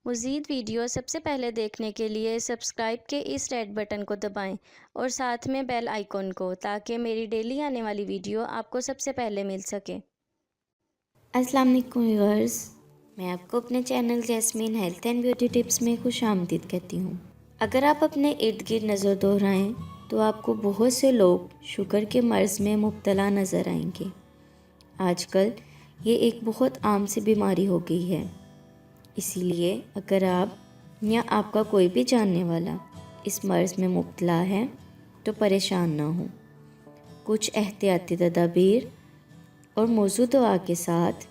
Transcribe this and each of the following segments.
मज़ीद वीडियो सबसे पहले देखने के लिए सब्सक्राइब के इस रेड बटन को दबाएं और साथ में बेल आइकॉन को, ताकि मेरी डेली आने वाली वीडियो आपको सबसे पहले मिल सके। अस्सलाम वालेकुम व्यूअर्स, मैं आपको अपने channel jasmine health and beauty tips में खुशामदीद कहती हूँ। अगर आप अपने इर्द गिर्द नज़र दोहराएं तो आपको बहुत से लोग शुगर के मर्ज़ में मुब्तला नज़र आएंगे। आजकल ये एक बहुत आम सी बीमारी हो गई है, इसीलिए अगर आप या आपका कोई भी जानने वाला इस मर्ज़ में मुब्तला है तो परेशान ना हो। कुछ एहतियाती तदाबीर और मौजू दुआ के साथ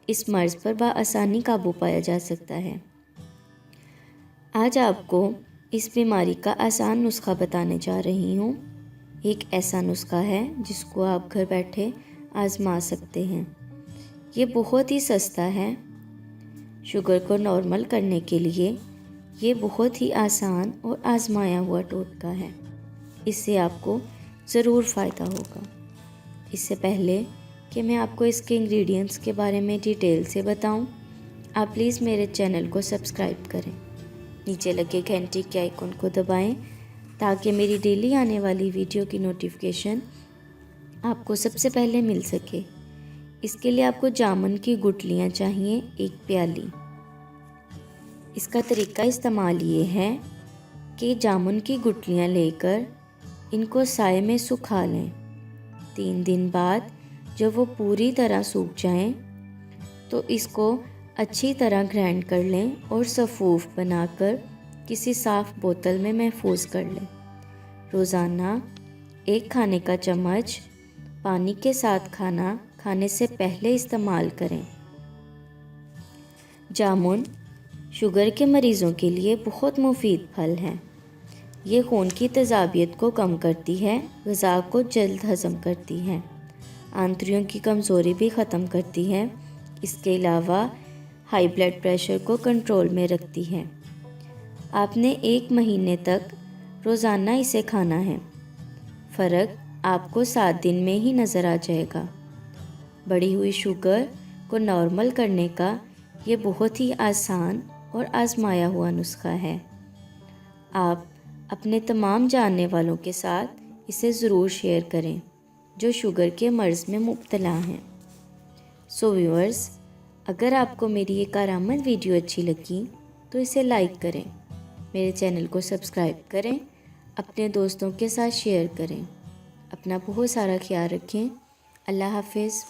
इस मर्ज़ पर बआसानी काबू पाया जा सकता है। आज आपको इस बीमारी का आसान नुस्खा बताने जा रही हूँ। एक ऐसा नुस्खा है जिसको आप घर बैठे आज़मा सकते हैं। ये बहुत ही सस्ता है। शुगर को नॉर्मल करने के लिए ये बहुत ही आसान और आज़माया हुआ टोटका है। इससे आपको ज़रूर फ़ायदा होगा। इससे पहले कि मैं आपको इसके इंग्रेडिएंट्स के बारे में डिटेल से बताऊं, आप प्लीज़ मेरे चैनल को सब्सक्राइब करें। नीचे लगे घंटी के आइकन को दबाएं ताकि मेरी डेली आने वाली वीडियो की नोटिफिकेशन आपको सबसे पहले मिल सके। इसके लिए आपको जामुन की गुठलियाँ चाहिए, 1 प्याली। इसका तरीका इस्तेमाल ये है कि जामुन की गुठलियाँ लेकर इनको साए में सुखा लें। 3 दिन बाद जब वो पूरी तरह सूख जाएं, तो इसको अच्छी तरह ग्राइंड कर लें और सफ़ूफ बनाकर किसी साफ़ बोतल में महफूज कर लें। रोज़ाना 1 खाने का चम्मच पानी के साथ खाना खाने से पहले इस्तेमाल करें। जामुन शुगर के मरीज़ों के लिए बहुत मुफीद फल है। ये खून की तेज़ाबियत को कम करती है, ग़िज़ा को जल्द हज़म करती है, आंतड़ियों की कमज़ोरी भी ख़त्म करती है। इसके अलावा हाई ब्लड प्रेशर को कंट्रोल में रखती है। आपने 1 महीने तक रोज़ाना इसे खाना है। फ़र्क आपको 7 दिन में ही नज़र आ जाएगा। बढ़ी हुई शुगर को नॉर्मल करने का ये बहुत ही आसान और आज़माया हुआ नुस्खा है। आप अपने तमाम जानने वालों के साथ इसे ज़रूर शेयर करें जो शुगर के मर्ज़ में मुब्तला हैं। सो व्यूअर्स, अगर आपको मेरी ये कारआमद वीडियो अच्छी लगी तो इसे लाइक करें, मेरे चैनल को सब्सक्राइब करें, अपने दोस्तों के साथ शेयर करें। अपना बहुत सारा ख्याल रखें। अल्लाह हाफिज़।